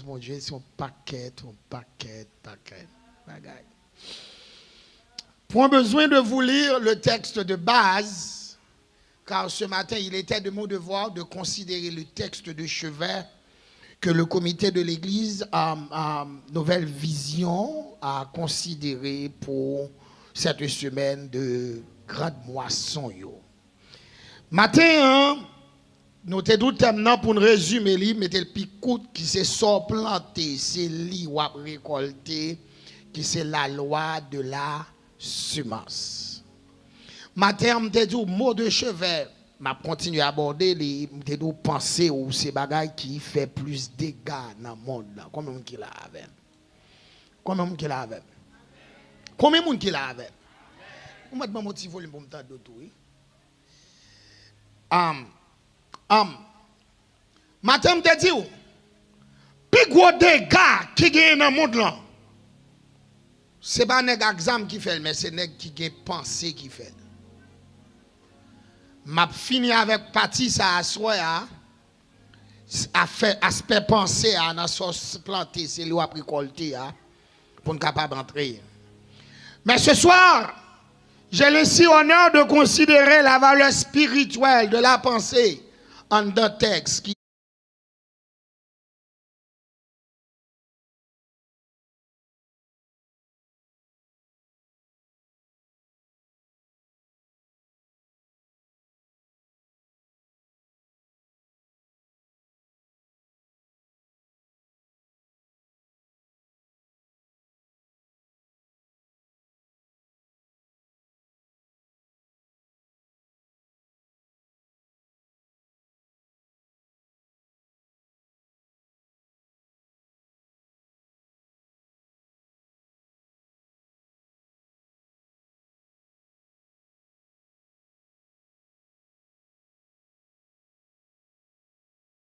Mon Dieu, c'est un paquet. Bagaille. Point besoin de vous lire le texte de base, car ce matin, il était de mon devoir de considérer le texte de chevet que le comité de l'Église Nouvelle Vision a considéré pour cette semaine de grande moisson. Matin, nous te doute maintenant pour nous résumer, mettez le picout qui c'est sort planté, c'est li ou récolté, qui c'est la loi de la semence. Matin, je te dit mot de chevet, m'a continué à aborder les penser ou ces bagailles qui fait plus de dégâts dans le monde là. Combien de monde qui l'a avec? Combien de monde qui l'a avec? Combien de monde qui l'a avec? Vous m'avez motivé pour me tendre d'auto. Matin, je te dis, plus gros dégâts qui gagne dans le monde là, ce n'est pas un examen qui fait, mais c'est un qui gagne pensée qui fait. M'a fini avec partie ça à soi a fait aspect pensée à la sauce plantée, c'est lui a récolté pour être capable d'entrer. Mais ce soir, j'ai laissé honneur de considérer la valeur spirituelle de la pensée en deux textes qui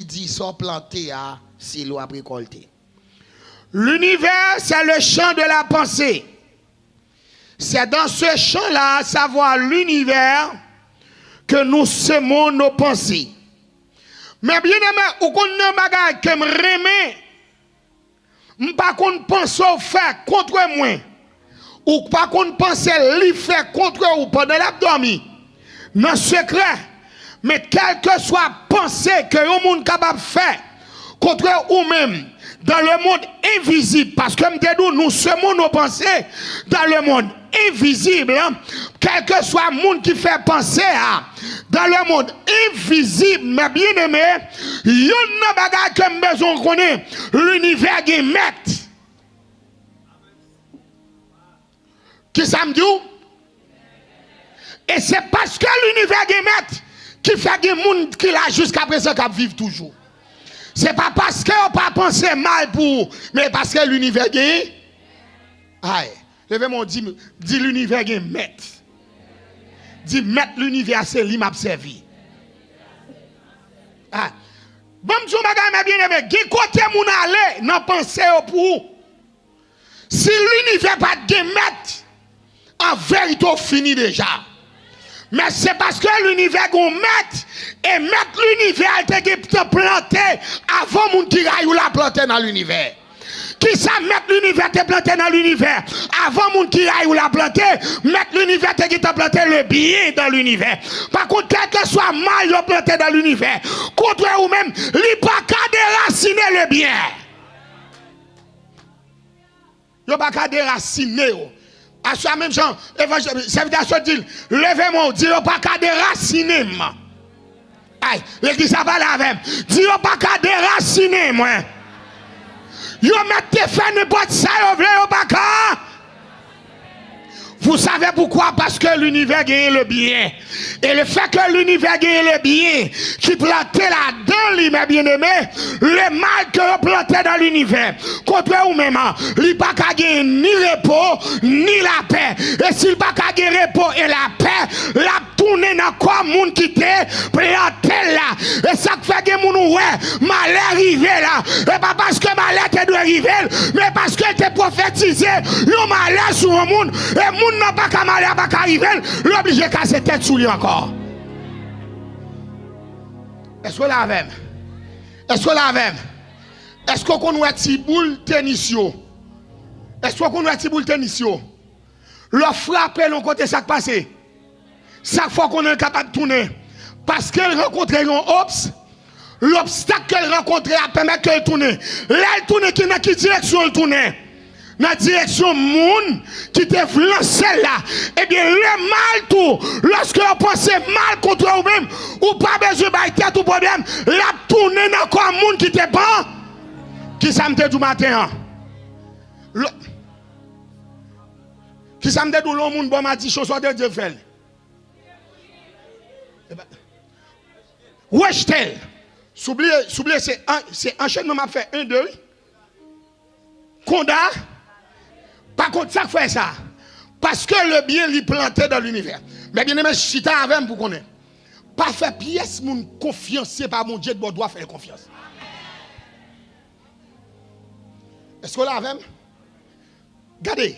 dit sont plantés à silo à récolter. L'univers, c'est le champ de la pensée. C'est dans ce champ-là, à savoir l'univers, que nous semons nos pensées. Mais bien aimé, ou qu'on ne bagaille que me remet, m'pas qu'on pense au fait contre moi, ou pas qu'on pense li fait contre ou pendant l'abdomen, dans secret. Mais quelle que soit pensée que le monde capable de faire contre ou-même dans le monde invisible, parce que nous semons nos pensées dans le monde invisible, quel que soit le monde qui fait penser dans le monde invisible, mais bien aimé, il y a une bagarre que besoin de connaître, l'univers qui met. Qui ça me dit? Et c'est parce que l'univers qui met qui fait que les gens qui là jusqu'à présent qui vivent toujours. Ce n'est pas parce qu'on n'a pas pensé mal pour mais parce que l'univers est. Aïe. Levez-moi, dit l'univers est maître. Dit maître l'univers, c'est lui m'a servi. Ah. Bon, je me bien aimé, qui côté mon aller, n'a pensé pour. Si l'univers pas de maître, en vérité, fini déjà. Mais c'est parce que l'univers qu'on met et mettre l'univers était planté avant mon qui ou la planté dans l'univers. Qui ça mettre l'univers te planté dans l'univers avant mon qui ou la planté, mettre l'univers te planté le bien dans l'univers. Par contre, quel que soit mal planté dans l'univers, contre ou même, il pas qu'à déraciner le bien. Il pas qu'à déraciner. À ce même genre, l'évangile dit, levez-moi, dis pas qu'à déraciner. Aïe, l'église a parlé avec. Dis pas qu'à déraciner, moi. Yo mettez fait n'importe ça, yo pas qu'à. Vous savez pourquoi? Parce que l'univers gagne le bien. Et le fait que l'univers gagne le bien, qui plantait là-dedans, lui, mes bien-aimés, le mal que vous plantez dans l'univers, contre vous-même, il n'y a pas qu'à gagner ni repos, ni la paix. Et s'il n'y a pas qu'à gagner repos et la paix, la tourne dans quoi monde qui t'est planté là. Et ça fait que mon ouais, malheur arrivé là. Et pas parce que malheur te doit arriver, mais parce que tu es prophétisé, le malheur sur le monde, et monde n'a pas qu'à malheur pas qu'à arriver, l'obligé qu'à se tête sous lui encore. Est-ce que là même? Est-ce que là même? Est-ce qu'on connaît ti boule tennis yo? Est-ce qu'on connaît ti boule tennis yo? Le frapper l'on côté ça passé. Chaque fois qu'on est capable de tourner parce qu'elle rencontre un ops, l'obstacle qu'elle rencontre a permet qu'elle tourne. Là elle tourne qui dans quelle direction elle tourne? Dans la direction moun qui te lancé là. Eh bien, le mal tout, lorsque vous pensez mal contre vous-même, ou pas besoin de tout problème, la tourner dans quoi moun qui te prend, qui ça me dit du matin. Qui ça me dit du long moun bon m'a dit chose de Dieu fait. Wesh tel. S'oublier c'est enchaînement m'a fait 1 2 Conda. Par contre, ça fait ça. Parce que le bien lui planté dans l'univers. Mais bien aimé, chita avec pour connaître. Pas faire pièce, mon confiance, c'est pas mon Dieu de doit faire confiance. Est-ce que là avec? Regardez.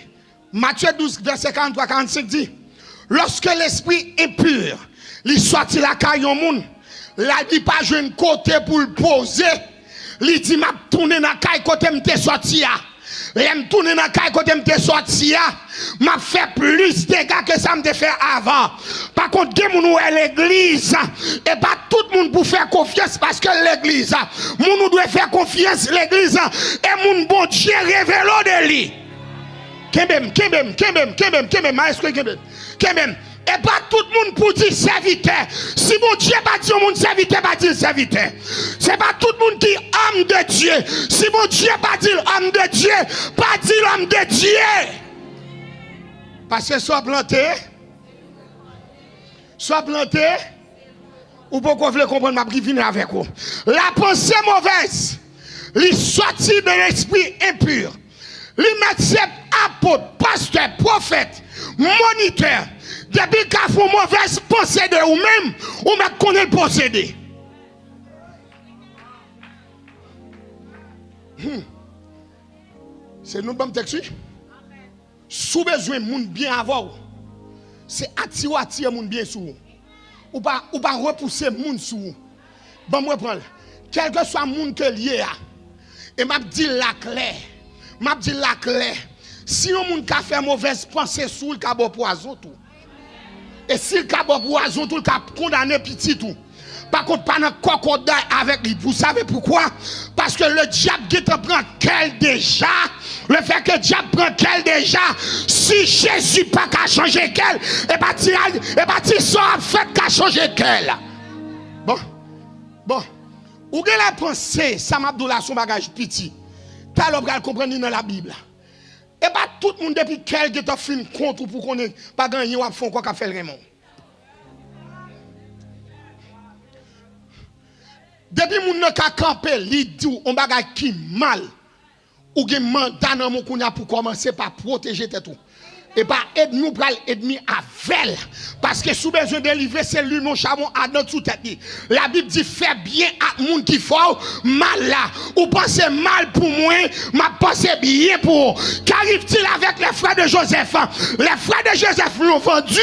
Matthieu 12, verset 43-45 dit, lorsque l'esprit impur, il sortit la caille au monde, là, il pas joué un côté pour le poser. Il dit, m'a tourné dans la caille côté m'te sorti. J'aime tourner dans la caille côté m'te sorti, m'a fait plus de dégâts que ça me fait avant. Par contre, il y a l'église, et pas tout le monde pour faire confiance parce que l'église, nous doit faire confiance l'église, et mon bon Dieu révèle de lui. Kembem, maestro Kembem. Et pas tout le monde pour dire serviteur. Si mon Dieu pas dit au monde serviteur, pas dire serviteur. C'est pas tout le monde qui âme de Dieu. Si mon Dieu pas dit âme de Dieu, pas dire l'âme de Dieu. Parce que soit planté, ou pourquoi vous voulez comprendre ma qui avec vous. La pensée mauvaise, il sortit de l'esprit impur. Il met apôtre, pasteur, prophète, moniteur. Depuis qu'il faut mauvaise pensée de vous-même, ou même connaît le posséder. C'est nous bon texte. Sous besoin de monde bien avant, c'est attirer monde bien sous. Ou pas repousser monde sous. Bon moi prendre. Quel que soit monde que lié à. Et m'a dit la claire. Si on monde qui fait mauvaise pensée sous le cabot poison tout. Et si le cabot poison tout le cap condamné petit tout. Par contre pas dans crocodile avec lui. Vous savez pourquoi? Parce que le diable qui te prend quel déjà. Le fait que le diable prend quel déjà. Si Jésus pas qu'à changer quel, et pas ça a fait qu'à changer quel. Bon. Ou bien la pensée, ça m'a donné son bagage petit. T'as l'obligation de comprendre dans la Bible. Et pas tout le monde depuis quel qui t'a fait une compte pour qu'on ait pas gagné ou font quoi qu'a fait le Raymond. Depuis moun nan ka camper, li dit on bagage qui mal ou gen mandat nan moun kounya pour commencer par protéger tout. Et pas aide nous pral ennemi avec parce que sous besoin de délivrer c'est lui mon charbon à dans sous tête. La Bible dit fais bien à monde qui fort mal là ou pensez mal pour moi m'a pensé bien pour qu'arrive-t-il avec les frères de Joseph? Les frères de Joseph l'ont vendu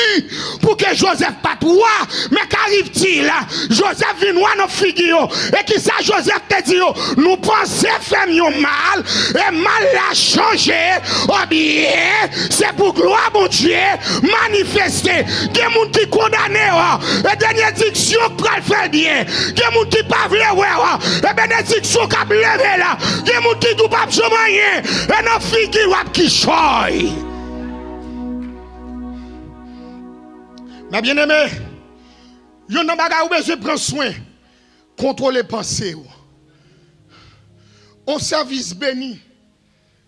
pour que Joseph pas toi mais qu'arrive-t-il là? Joseph vient voir nos figures et qui ça Joseph te dit nous pensons faire mal et mal l'a changé oh bien c'est pour gloire mon Dieu manifester des gens qui condamnent et bénédiction pour le faire bien des gens qui pas veulent et bénédiction qui lever là des gens qui ne pas rien et nos figures qui choy. Mais bien aimé yon nan bagay ou besoin prendre soin contrôler pensée on service béni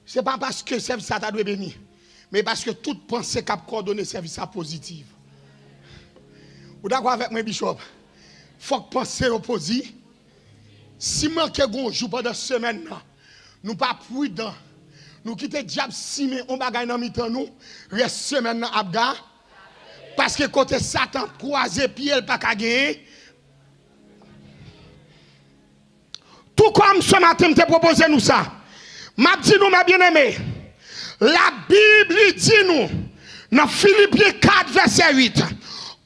c'est pas parce que service ça t'a doit béni mais parce que toute pensée cap coordonner service à positive. Ou d'accord avec moi bishop? Faut que penser opposé. Si manque gon jour pendant semaine là, nous pas prudent. Nous quitter diable si mais on bagaille dans mi-temps nous, reste semaine là abga parce que côté Satan croiser pied pas ka gagner. Tout comme ce matin me te proposer nous ça. M'a dit nous ma bien-aimé. La Bible dit nous, dans Philippiens 4, verset 8,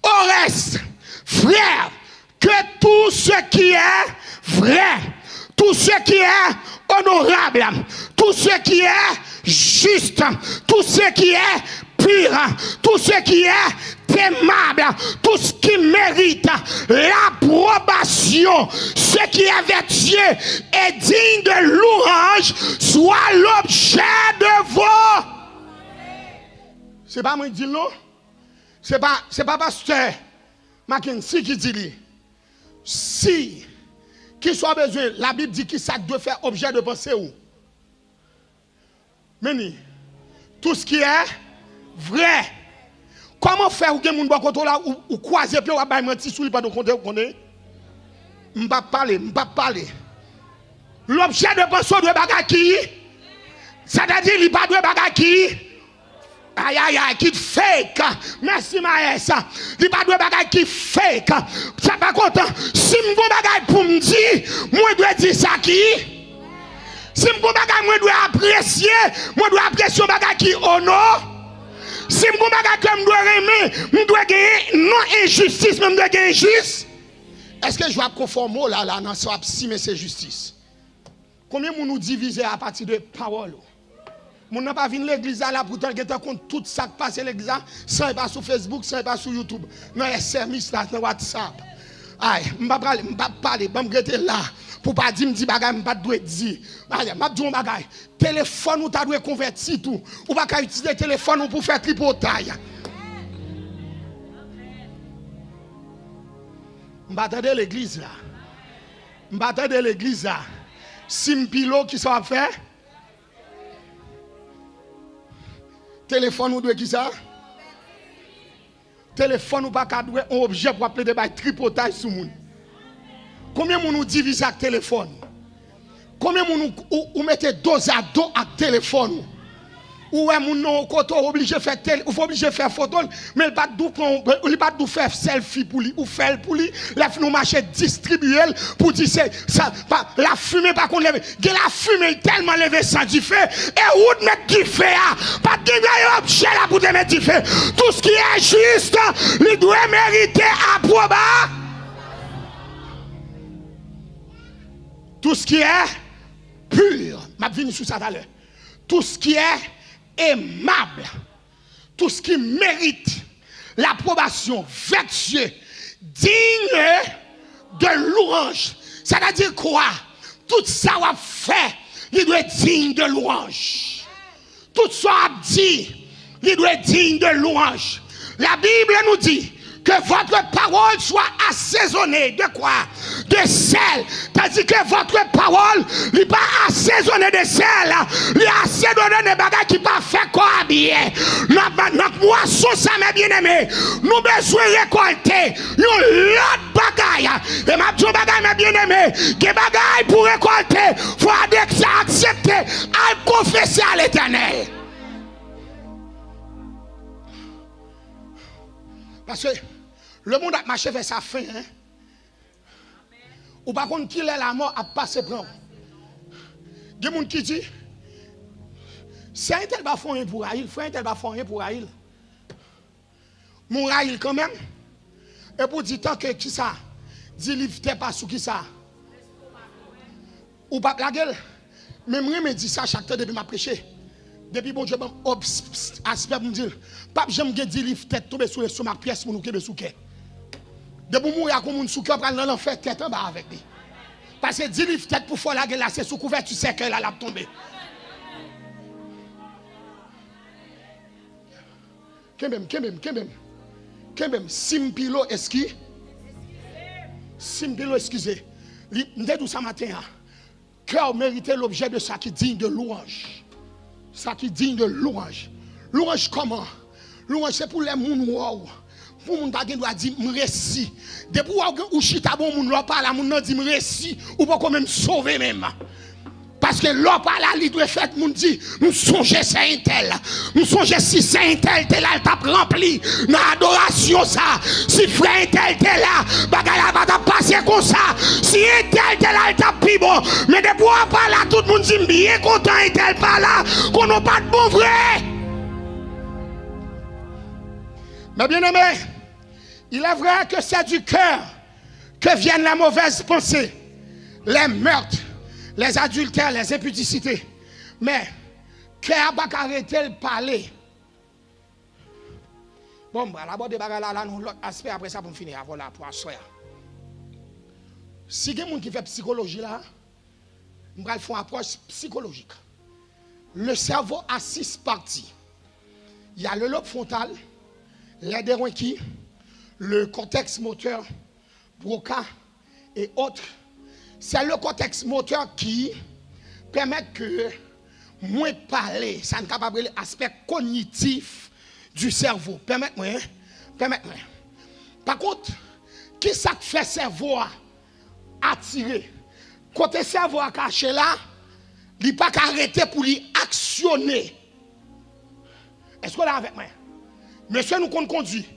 au reste, frère, que tout ce qui est vrai, tout ce qui est honorable, tout ce qui est juste, tout ce qui est pur, tout ce qui est aimable, tout ce qui mérite l'approbation, ce qui est vertueux et digne de louange, soit l'objet de vos. C'est pas moi qui dis non. C'est pas pasteur Mackenzie qui dit. Si, qui soit besoin, la Bible dit que ça doit faire objet de pensée ou. Mais tout ce qui est vrai. Comment faire ou que moun ba koto là ou croiser puis ou ba menti sou li pas de compte connaît. M'pa parler. L'objet de pensée doit bagay qui. C'est-à-dire il pas doit bagay qui. Aïe, qui fake. Merci Maës. Il pas doit bagay qui fake. Ça pas content. Si m'bo bagay pour me dire, moi dois dire ça qui. Si m'bo bagay moi dois apprécier bagay qui honore. Si je dois aimer, je dois gagner non injustice, mais je dois gagner injustice. Est-ce que je vais conformer là, non, si mais c'est justice? Combien de nous diviser à partir de paroles? Nous n'avons pas vu l'église là pour te compte tout ça qui passe à l'église, ça n'est pas sur Facebook, ça n'est pas sur YouTube. Non, il y a service là, sur WhatsApp. Aïe, je ne vais pas parler, je vais me là. Pour pas dire, je ne pas dire. Je dis bagay. Téléphone ou tu dois convertir tout. Ou pas utiliser le téléphone pour faire tripotaille. Je m'attendais l'église là. Je m'attendais l'église là. Simpilo qui ça va faire? Téléphone ou doit qui ça? Téléphone ou pas doit un objet pour appeler des tripotage sur moun. Combien de nous divisent avec téléphone? Combien de nous mettez dos à dos avec téléphone? Ou est mon côté obligé de faire obligé de faire photo, mais il pas de faire selfie pour lui ou faire pour lui, la nous marcher distribuer pour dire ça la fumée pas qu'on lève, la fumée tellement levée sans du feu et où mettre du feu pas de objet là pour te mettre du feu. Tout ce qui est juste, il doit mériter approbation. Tout ce qui est pur, m'a venu sur ça tout à l'heure. Tout ce qui est aimable, tout ce qui mérite l'approbation, vertueux, digne de louange. C'est-à-dire quoi? Tout ça va faire, il doit être digne de louange. Tout ça a dit, il doit être digne de louange. La Bible nous dit que votre parole soit assaisonnée de quoi? De sel. C'est-à-dire que votre parole n'est pas assaisonnée de sel. Il est assaisonnée de bagages qui ne pas fait quoi habiller. Notre moisson, ça m'a bien aimé. Nous besoin récolter. L'autre bagaille. Et ma petite bagaille m'a bien aimé. Des bagailles pour récolter. Il faut accepter à confesser à l'Éternel. Parce que le monde a marché vers sa fin. Hein? Ou par contre, qu'il est la mort à passer prendre. Il y a des gens qui disent, c'est un tel bas fond pour Aïl, frère un tel bas fond pour Aïl. Mon Aïl quand même. Et pour dire tant que qui ça, dit livre t'es pas sous qui ça. Ou pas la gueule. Même moi me dit ça chaque temps depuis ma prêcher. Depuis bon Dieu aspect pour me dire, pape j'aime bien dire livre tête tomber sur le stomac pièce pour nous que sous cœur. De pour mourir comme un sous cœur prendre l'enfer tête en bas avec lui. Parce que 10 livres tête pour faire la gueule là c'est sous couverture tu sais qu'elle a tombé. Kembem simpilo excusez. Simpilo excusez. M'dé tout ça matin cœur mérite l'objet de ça qui digne de louange. Ça qui digne de louange. Louange comment? Louange c'est pour les moun wow. Pour moun ta gen doit dire merci. Depuis ou chita bon moun l'on parle moun nan dit merci ou pas quand même sauver même. Parce que l'on parle à lui doit faire moun dit nous songer c'est un tel. Nous songer si c'est un tel là t'a rempli dans adoration ça. Si frère un tel là bagay la va t'a passer comme ça. Si un tel là t'a plus bon. Mais depuis on parle là tout le monde dit bien content un tel pas là qu'on n'a pas de bon vrai. Mais bien aimé, il est vrai que c'est du cœur que viennent les mauvaises pensées, les meurtres, les adultères, les impudicités. Mais, cœur n'a pas arrêté de parler. Bon, d'abord, des bagages là, nous l'autre aspect après ça pour finir. Voilà, pour asseoir. Si il y a des gens qui font psychologie là, nous allons faire une approche psychologique. Le cerveau a 6 parties. Il y a le lobe frontal, les déroquis, le cortex moteur, Broca et autres. C'est le cortex moteur qui permet que moi parler, ça ne capable l'aspect cognitif du cerveau. Permettez-moi. Par contre, qui ça fait cerveau attirer? Côté cerveau caché là, il n'a pas arrêter pour lui actionner. Est-ce qu'on est avec moi? Monsieur, nous conduit.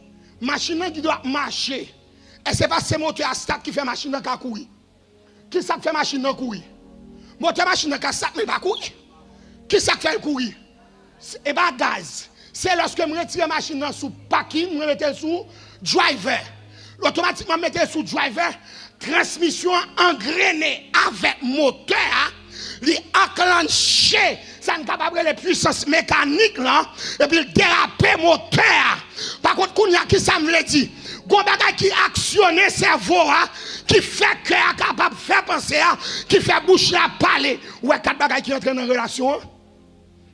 Machine qui doit marcher. Et ce n'est pas ce moteur à start qui fait machine qui courir. Qui ça fait machine qui courir? Moteur machine qui start mais pas courir. Qui ça fait courir? Et pas gaz. C'est lorsque je retire la machine sous parking, je mets sous driver. Automatiquement, je mets sous driver. Transmission engrainée avec moteur. Il enclenché, ça ne capable les puissances mécaniques là, et puis il déraper moteur. Par contre, il y a qui ça me l'a dit, il y a qui actionne le cerveau, qui fait cœur capable de faire penser, qui fait bouche à parler. Ou est 4 bagages qui entrent dans la relation.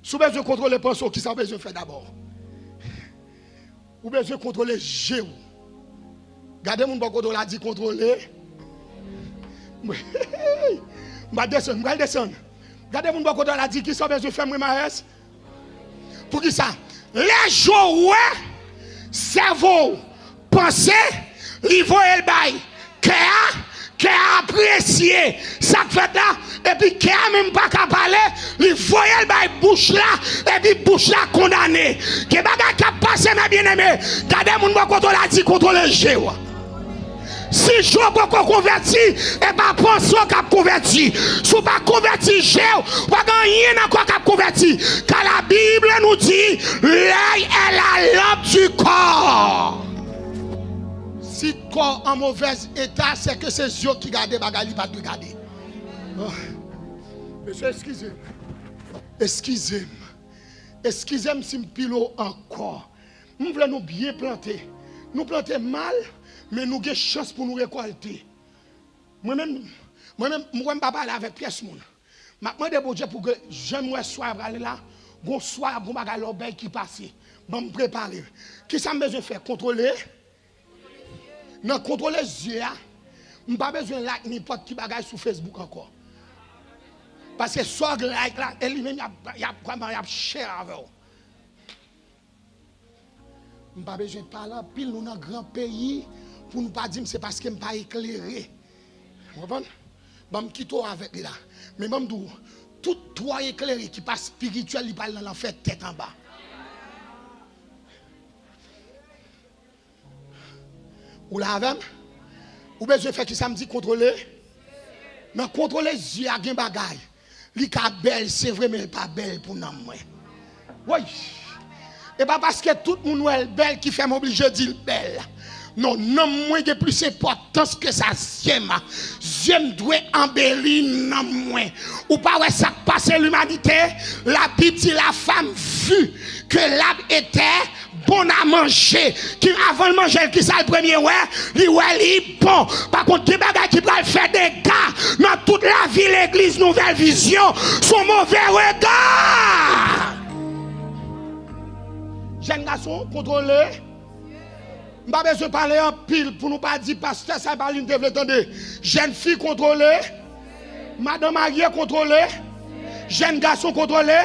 Si vous avez besoin de contrôler les pensées, qui ça vous besoin de faire d'abord? Vous avez besoin de contrôler le géo. Regardez mon bon l'a dit contrôler. Je vais descendre. Regardez mon bon l'a dit qui ça besoin de faire moi maïs. Pour qui ça? Les jours cerveau, pensée, il faut le bail. Qui a apprécié ça fait là, et puis qui a même pas qu'à parler, il voyait le bail bouche là, et puis bouche là condamné. Qui bagaille qui a passé, mes bien-aimés. Regardez mon bon l'a dit contre le géo. Si je ne pas converti, et pas pensons qu'à converti. Si vous ne pas converti, je ne pas rien encore qu'à converti. Car la Bible nous dit, l'œil est la lampe du corps. Si le corps en mauvais état, c'est que c'est yeux qui gardent bagali pas de garder. Monsieur, excusez-moi. Excusez-moi si je pilo encore. Nous voulons nous bien planter. Nous planter mal. Mais nous avons chance pour nous récolter. Moi-même, je ne peux pas parler avec personne. Je demande Dieu pour que j'aime soir aller là, bon soir, bon bagage l'obéi qui passe. Je me préparer. Qui ça me besoin de faire? Contrôler? Non, contrôler les yeux. Je n'ai pas besoin de like n'importe qui bagage sur Facebook encore. Parce que soit like là, lui-même, il y a cher avec vous. Je n'ai pas besoin de parler pile nous dans un grand pays. Pour ne pas dire que c'est parce que je ne suis pas éclairé. Vous comprenez? Je vais quitter avec lui là. Mais je dis, tout toi éclairé qui passe spirituel, il parle dans l'enfer tête en bas. Ou là avec? Ou besoin de faire qui ça me dit contrôler? Mais contrôler les yeux à un bagage. Il est belle, c'est vrai, mais il n'est pas belle pour nous. Oui. Et pas parce que tout le monde est belle qui fait m'obliger de dire belle. Non, non, moins de plus importance que ça, j'aime doit embellir, non, moins. Ou pas, ouais, ça passe l'humanité, la Bible dit la femme vu que l'arbre était bon à manger. Qui avant de manger, qui ça le premier, ouais, il est bon. Par contre, des bagages qui peuvent faire des gars dans toute la vie, l'église, nouvelle vision, son mauvais regard. Jeune garçon, contrôlé. Je n'ai pas besoin de parler en pile pour nous pas dire pasteur, ça va une développer. Jeune fille contrôlée. Madame mariée contrôlée. Jeune garçon contrôlé.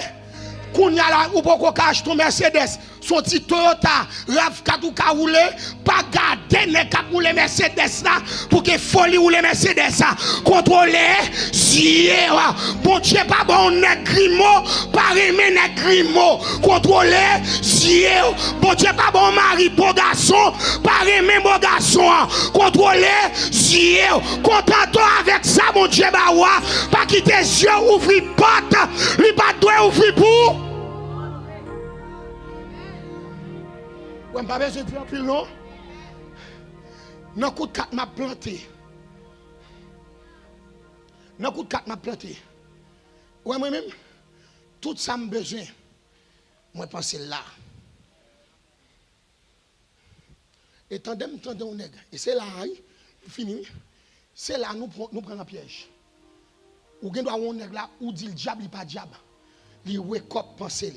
Kounya la ou poko cache ton Mercedes, son petit Toyota, RAV4 ou ka roule, pas garder ne ka roule Mercedes là pour que folie ou les Mercedes ça. Contrôler, bon Dieu pas bon négrimo, pas aimer négrimo. Contrôler, bon Dieu pas bon mari, bon garçon, pas aimer bon garçon. Contrôler, content avec ça mon Dieu ba wa, pas quitter yeux ouvrir porte, lui pas doit ouvrir pour. Ouais, pas besoin de faire plus long. Dans coup de 4 m'a planté. Dans coup de 4 m'a planté. Ouais, moi-même, tout ça me besoin. Moi, pense là. Et tandem, on nègre. Et c'est là, fini. C'est là, nous prenons un piège. Ou gen doit on nègre là, ou dit le diable, il pas diable. Il wake up, pensez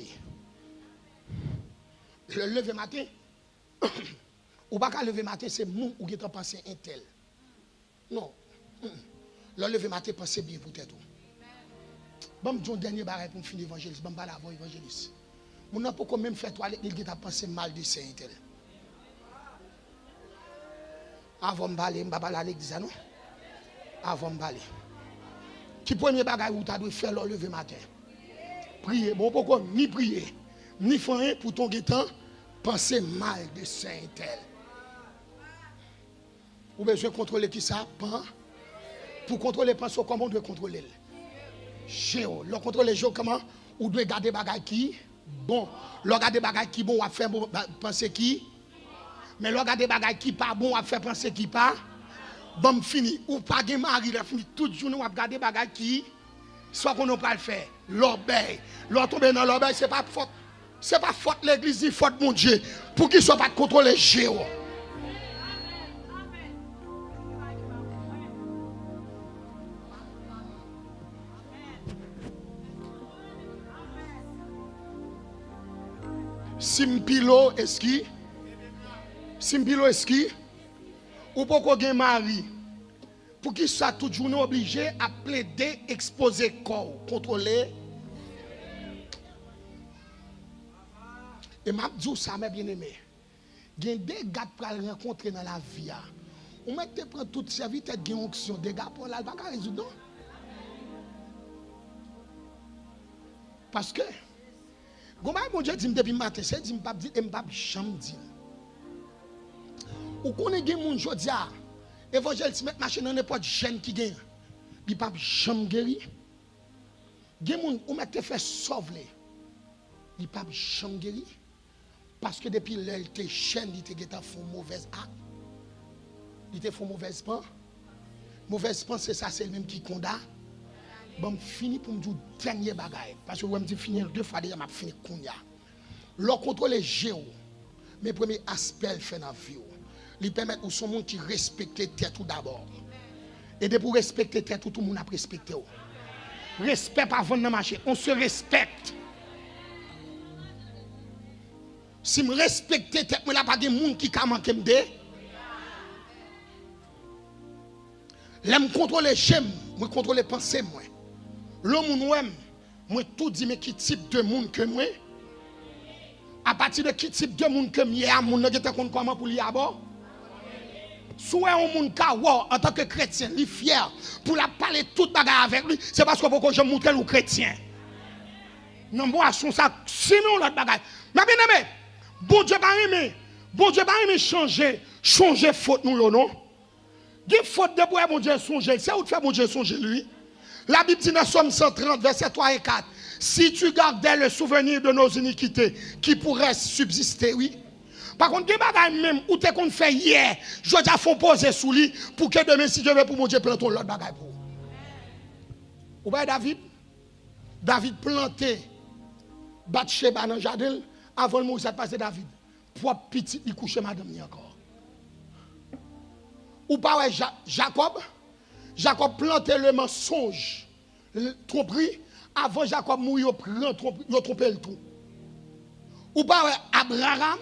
le lever matin, ou pas qu'à lever matin, c'est moun ou qui t'a pensé un tel. Non. Le lever matin, pensez bien pour tête. Bon, j'ai un dernier barrage pour finir l'évangéliste. Bon, pas l'avant évangéliste. Mon n'a pas même fait toilette, il a pensé mal de saint tel. Avant de parler, je ne vais pas aller à l'église, non? Avant de parler. Qui premier bagage où tu as dû faire le lever matin? Prier. Bon, pourquoi ni prier, ni faire rien pour ton temps, penser mal de saint tel. Ou besoin de contrôler qui ça? Pour contrôler les pensées, comment on doit contrôler? Géo. Le contrôler géo, comment? On doit garder bagage qui? Bon. Le garder bagage qui bon, on va faire penser qui? Mais le garder bagage qui pas bon, on va faire penser qui pas? Bon, fini. Ou pas de mari, il a fini toute journée, on va garder bagage qui? Soit qu'on n'a pas le faire. L'obéi. L'on tombe dans l'obéi, c'est pas faute. C'est pas faute l'église, c'est faute mon Dieu. Pour qu'il ne soit pas contrôlé géo. Simpilo eski ou pourquoi gen mari pour qu'il soit tout journée obligé à plaider exposer corps contrôler et m'a dit ça mes bien-aimés gen des gars pour rencontrer dans la vie on mette prendre toute serviteur gen onction des gars pour là pas résoudre non parce que Goma mon Dieu dit depuis matin, c'est dit m'pa dit m'pa jamais dit. Ou connaît gen moun jodi a évangéliste met machine dans n'importe jeune qui gagne. Il pas jamais guéri. Gen moun ou mette fait sauver. Il pas jamais guéri parce que depuis l'elle te jeune, il te geta font mauvaise acte. Il te font mauvaise pensée. Mauvaise pensée ça c'est le même qui condamne. Bon, fini pour me dire dernier bagaille. Parce que je me dis finir deux fois déjà, je fini kounya. Le contrôle géo, mes premiers aspects fait dans la vie. Il permet aux son monde qui respecte tête tout d'abord. Et de pour respecter tête tout le monde a respecté. Respect pas avant de marcher, on se respecte. Si je respecte tête, je n'ai pas de monde qui a manqué de. Là, je contrôle j'aime, je contrôle penser moi. L'homme moi tout dit mais qui type de monde que moi à partir de qui type de monde que moi mon ne gete compte comment pour li abord soit un monde ka en tant que chrétien il fier pour la parler toute bagarre avec lui c'est parce que pourquoi je montre le chrétien non moi son ça sinon l'autre bagarre mais bien aimé bon Dieu pas aimer changer faute nous non des fautes de bois bon Dieu songer c'est où faire bon Dieu songer lui. La Bible dit dans Somme 130, verset 3 et 4, si tu gardais le souvenir de nos iniquités qui pourraient subsister, oui. Par contre, des bagages même où tu qu'on fait hier, je déjà font poser sous lui pour que demain, si Dieu veut pour mon Dieu, plante l'autre bagaille pour. Vous voyez David planté Bathsheba dans le jardin avant le mourir, ça passe David. Propre petit, il couche madame encore. Ou pas Jacob plantait le mensonge, tromperie, avant Jacob mourir, il trompé le tout. Ou pas Abraham,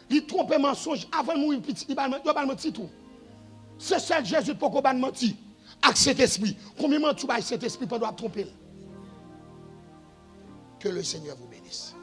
il trompait le mensonge, avant de mourir, il va mentir tout. C'est seul Jésus pour qu'on mentir. Avec cet esprit. Combien de temps cet esprit peut tromper? Que le Seigneur vous bénisse.